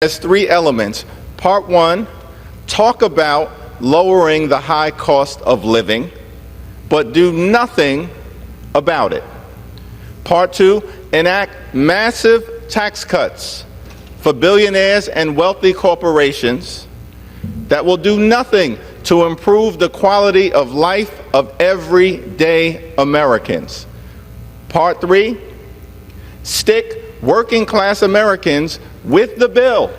has three elements. Part one, talk about lowering the high cost of living, but do nothing about it. Part two, enact massive tax cuts for billionaires and wealthy corporations that will do nothing to improve the quality of life of everyday Americans. Part three, stick working class Americans with the bill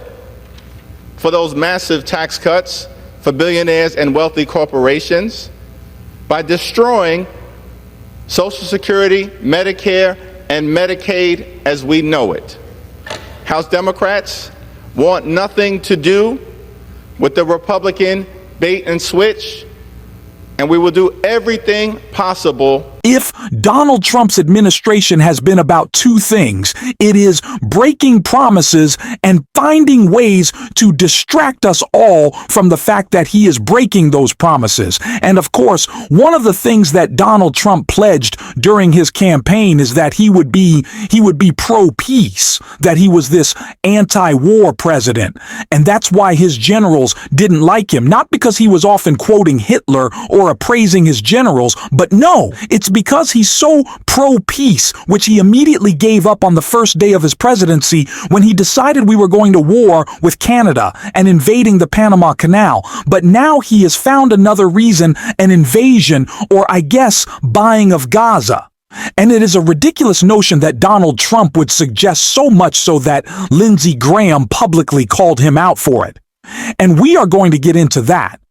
for those massive tax cuts for billionaires and wealthy corporations by destroying Social Security, Medicare, and Medicaid as we know it. House Democrats want nothing to do with the Republican bait and switch, and we will do everything possible. If Donald Trump's administration has been about two things, it is breaking promises and finding ways to distract us all from the fact that he is breaking those promises. And of course, one of the things that Donald Trump pledged during his campaign is that he would be pro-peace, that he was this anti-war president. And that's why his generals didn't like him, not because he was often quoting Hitler or appraising his generals, but no, it's because he's so pro-peace, which he immediately gave up on the first day of his presidency when he decided we were going to war with Canada and invading the Panama Canal. But now he has found another reason, an invasion, or I guess buying of Gaza. And it is a ridiculous notion that Donald Trump would suggest, so much so that Lindsey Graham publicly called him out for it. And we are going to get into that.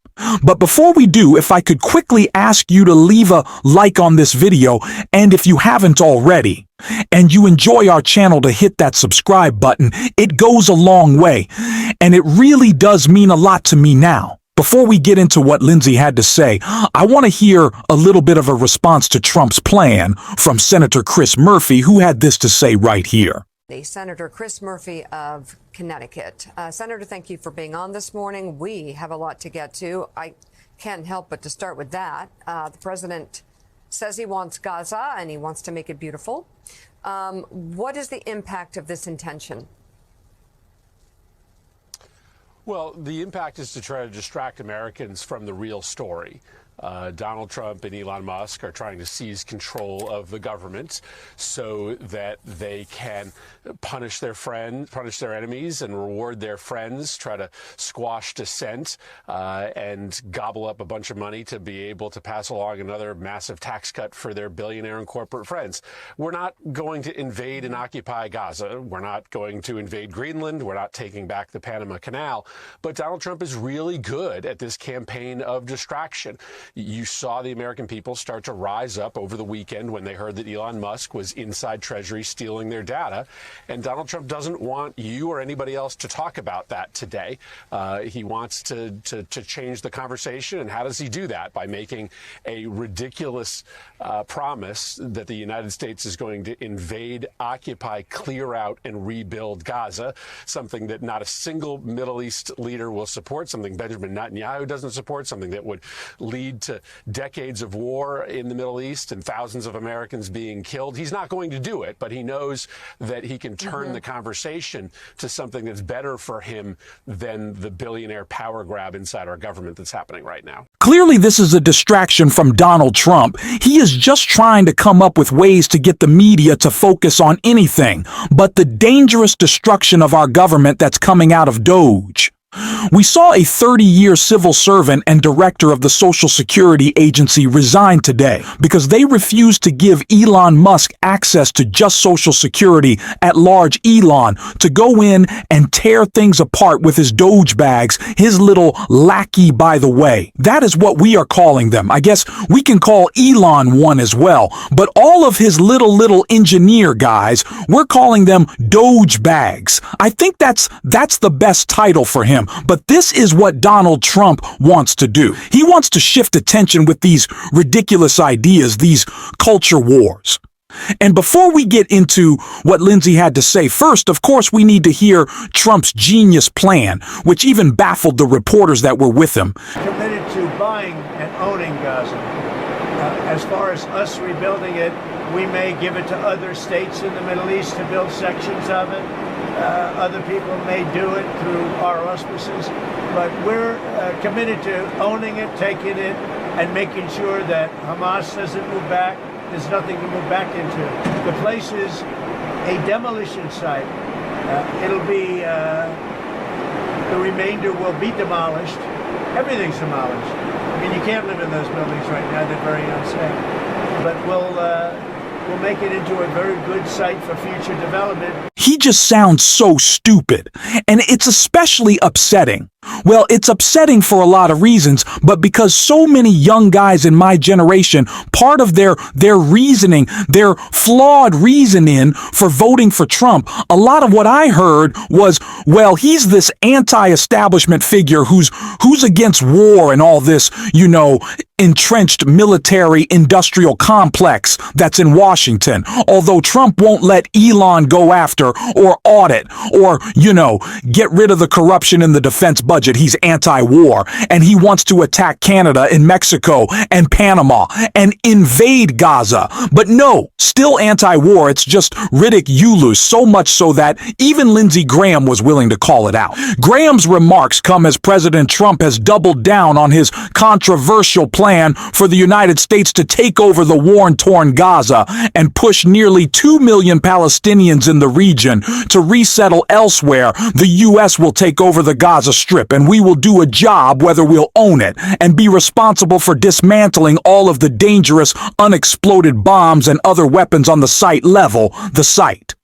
But before we do, if I could quickly ask you to leave a like on this video, and if you haven't already, and you enjoy our channel, to hit that subscribe button. It goes a long way, and it really does mean a lot to me now. Before we get into what Lindsey had to say, I want to hear a little bit of a response to Trump's plan from Senator Chris Murphy, who had this to say right here. Senator Chris Murphy of Connecticut. Senator, thank you for being on this morning. We have a lot to get to. I can't help but to start with that. The president says he wants Gaza and he wants to make it beautiful. What is the impact of this intention? Well, the impact is to try to distract Americans from the real story. Donald Trump and Elon Musk are trying to seize control of the government so that they can punish their enemies and reward their friends, try to squash dissent, and gobble up a bunch of money to be able to pass along another massive tax cut for their billionaire and corporate friends. We're not going to invade and occupy Gaza. We're not going to invade Greenland. We're not taking back the Panama Canal. But Donald Trump is really good at this campaign of distraction. You saw the American people start to rise up over the weekend when they heard that Elon Musk was inside Treasury stealing their data. And Donald Trump doesn't want you or anybody else to talk about that today. He wants to change the conversation. And how does he do that? By making a ridiculous promise that the United States is going to invade, occupy, clear out, and rebuild Gaza, something that not a single Middle East leader will support, something Benjamin Netanyahu doesn't support, something that would lead to decades of war in the Middle East and thousands of Americans being killed. He's not going to do it, but he knows that he can turn the conversation to something that's better for him than the billionaire power grab inside our government that's happening right now. Clearly, this is a distraction from Donald Trump. He is just trying to come up with ways to get the media to focus on anything but the dangerous destruction of our government that's coming out of Doge. We saw a 30-year civil servant and director of the Social Security Agency resign today because they refused to give Elon Musk access to just Social Security at large. Elon to go in and tear things apart with his Doge bags, his little lackey, by the way. That is what we are calling them. I guess we can call Elon one as well, but all of his little engineer guys, we're calling them Doge bags. I think that's the best title for him. But this is what Donald Trump wants to do. He wants to shift attention with these ridiculous ideas, these culture wars. And before we get into what Lindsey had to say, first, of course, we need to hear Trump's genius plan, which even baffled the reporters that were with him. Committed to buying and owning Gaza. As far as us rebuilding it, we may give it to other states in the Middle East to build sections of it. Other people may do it through our auspices, but we're committed to owning it, taking it, and making sure that Hamas doesn't move back. There's nothing to move back into. The place is a demolition site. It'll be, the remainder will be demolished. Everything's demolished. I mean, you can't live in those buildings right now. They're very unsafe. But we'll make it into a very good site for future development. He just sounds so stupid, and it's especially upsetting. Well, it's upsetting for a lot of reasons, but because so many young guys in my generation, part of their reasoning, their flawed reasoning for voting for Trump, a lot of what I heard was, well, he's this anti-establishment figure who's against war and all this, entrenched military industrial complex that's in Washington. Although Trump won't let Elon go after or audit or, get rid of the corruption in the defense budget. He's anti-war, and he wants to attack Canada and Mexico and Panama and invade Gaza. But no, still anti-war. It's just ridiculous, so much so that even Lindsey Graham was willing to call it out. Graham's remarks come as President Trump has doubled down on his controversial plan for the United States to take over the war-torn Gaza and push nearly 2 million Palestinians in the region to resettle elsewhere. The U.S. will take over the Gaza Strip, and we will do a job whether we'll own it and be responsible for dismantling all of the dangerous unexploded bombs and other weapons on the site, level the site,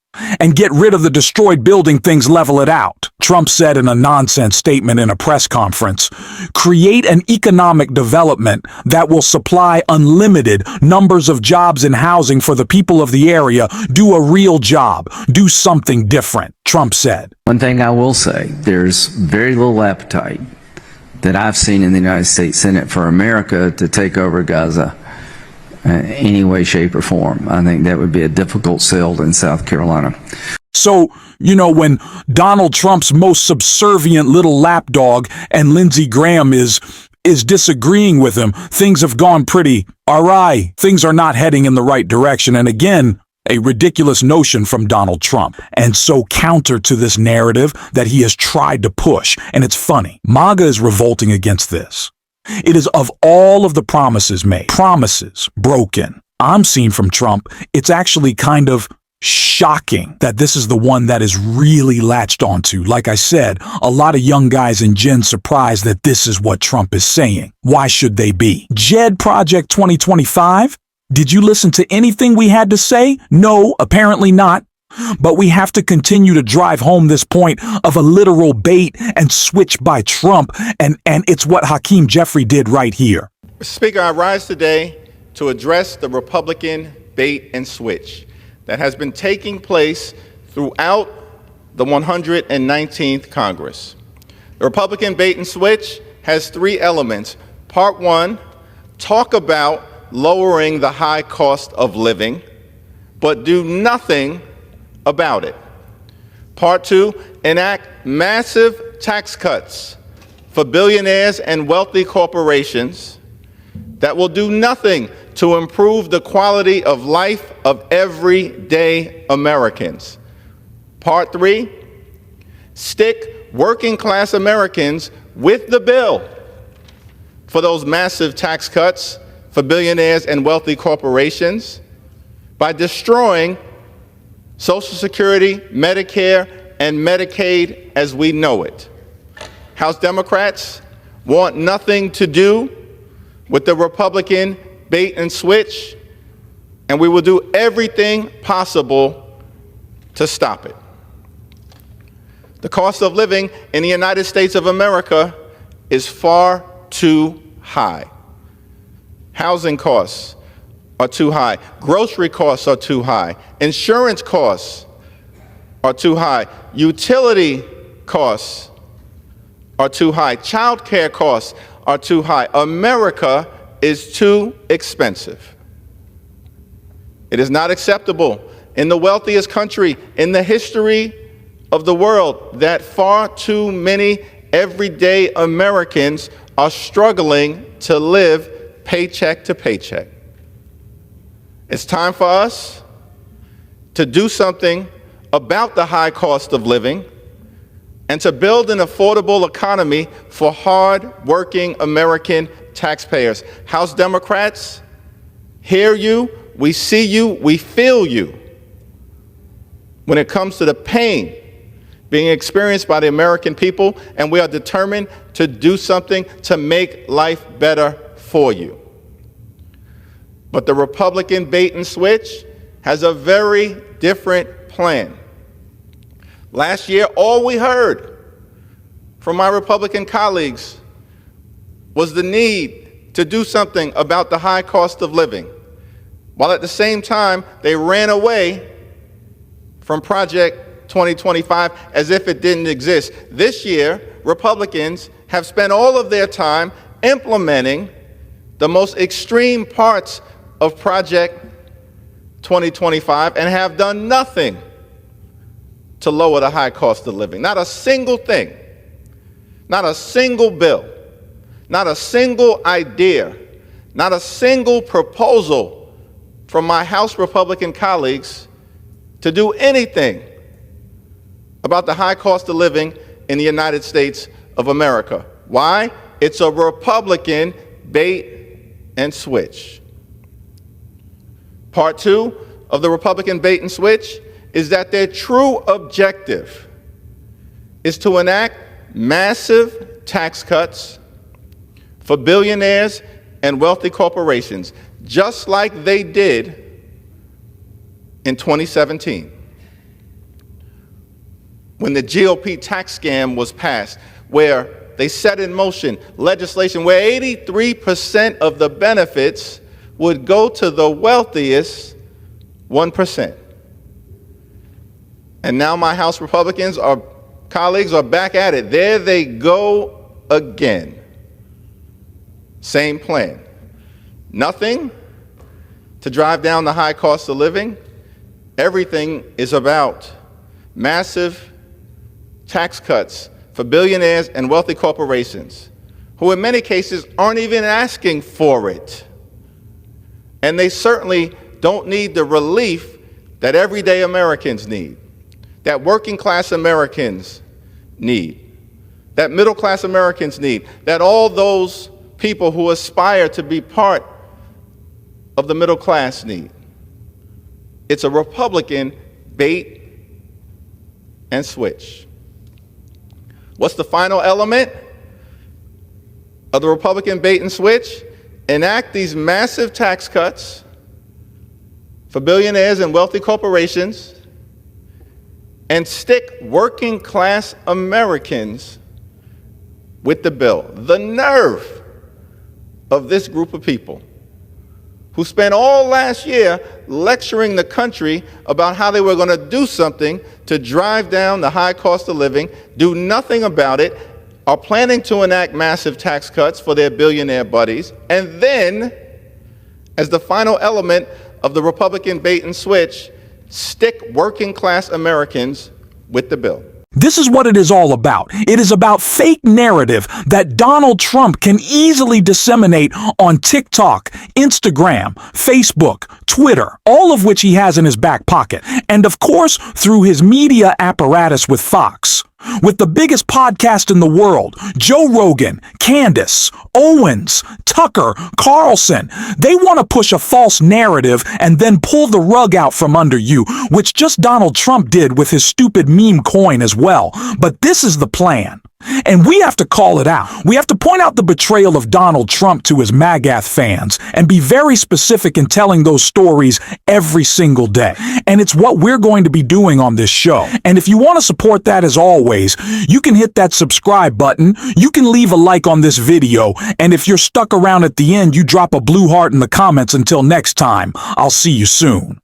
and get rid of the destroyed building things, level it out. Trump said in a nonsense statement in a press conference, create an economic development that will supply unlimited numbers of jobs and housing for the people of the area. Do a real job. Do something different, Trump said. One thing I will say, there's very little appetite that I've seen in the United States Senate for America to take over Gaza any way, shape, or form. I think that would be a difficult sell in South Carolina. So, when Donald Trump's most subservient little lapdog and Lindsey Graham is disagreeing with him, things have gone pretty awry. Things are not heading in the right direction. And again, a ridiculous notion from Donald Trump, and so counter to this narrative that he has tried to push. And it's funny. MAGA is revolting against this. It is of all of the promises made, promises broken, I'm seeing from Trump, it's actually kind of shocking that this is the one that is really latched onto. Like I said, a lot of young guys in Gen surprised that this is what Trump is saying. Why should they be? Jed Project 2025? Did you listen to anything we had to say? No, apparently not. But we have to continue to drive home this point of a literal bait and switch by Trump, and it's what Hakeem Jeffrey did right here. Mr. Speaker, I rise today to address the Republican bait and switch that has been taking place throughout the 119th Congress. The Republican bait and switch has three elements. Part one, talk about lowering the high cost of living, but do nothing about it. Part two, enact massive tax cuts for billionaires and wealthy corporations that will do nothing to improve the quality of life of everyday Americans. Part three, stick working class Americans with the bill for those massive tax cuts for billionaires and wealthy corporations by destroying Social Security, Medicare, and Medicaid as we know it. House Democrats want nothing to do with the Republican bait and switch, and we will do everything possible to stop it. The cost of living in the United States of America is far too high. Housing costs are too high. Grocery costs are too high. Insurance costs are too high. Utility costs are too high. Child care costs are too high. America is too expensive. It is not acceptable in the wealthiest country in the history of the world that far too many everyday Americans are struggling to live paycheck to paycheck. It's time for us to do something about the high cost of living and to build an affordable economy for hard-working American taxpayers. House Democrats, hear you, we see you, we feel you when it comes to the pain being experienced by the American people, and we are determined to do something to make life better for you. But the Republican bait and switch has a very different plan. Last year, all we heard from my Republican colleagues was the need to do something about the high cost of living, while at the same time they ran away from Project 2025 as if it didn't exist. This year, Republicans have spent all of their time implementing the most extreme parts of Project 2025 and have done nothing to lower the high cost of living. Not a single thing, not a single bill, not a single idea, not a single proposal from my House Republican colleagues to do anything about the high cost of living in the United States of America. Why? It's a Republican bait and switch. Part two of the Republican bait and switch is that their true objective is to enact massive tax cuts for billionaires and wealthy corporations, just like they did in 2017. When the GOP tax scam was passed, where they set in motion legislation where 83% of the benefits would go to the wealthiest 1%. And now my House Republicans, our colleagues, are back at it. There they go again. Same plan. Nothing to drive down the high cost of living. Everything is about massive tax cuts for billionaires and wealthy corporations, who in many cases aren't even asking for it. And they certainly don't need the relief that everyday Americans need, that working class Americans need, that middle class Americans need, that all those people who aspire to be part of the middle class need. It's a Republican bait and switch. What's the final element of the Republican bait and switch? Enact these massive tax cuts for billionaires and wealthy corporations and stick working class Americans with the bill. The nerve of this group of people who spent all last year lecturing the country about how they were going to do something to drive down the high cost of living, do nothing about it, are planning to enact massive tax cuts for their billionaire buddies, and then, as the final element of the Republican bait and switch, stick working class Americans with the bill. This is what it is all about. It is about fake narrative that Donald Trump can easily disseminate on TikTok, Instagram, Facebook, Twitter, all of which he has in his back pocket. And of course, through his media apparatus with Fox. With the biggest podcast in the world, Joe Rogan, Candace, Owens, Tucker, Carlson, they want to push a false narrative and then pull the rug out from under you, which just Donald Trump did with his stupid meme coin as well. But this is the plan. And we have to call it out. We have to point out the betrayal of Donald Trump to his MAGATH fans and be very specific in telling those stories every single day. And it's what we're going to be doing on this show. And if you want to support that, as always, you can hit that subscribe button, you can leave a like on this video, and if you're stuck around at the end, you drop a blue heart in the comments. Until next time, I'll see you soon.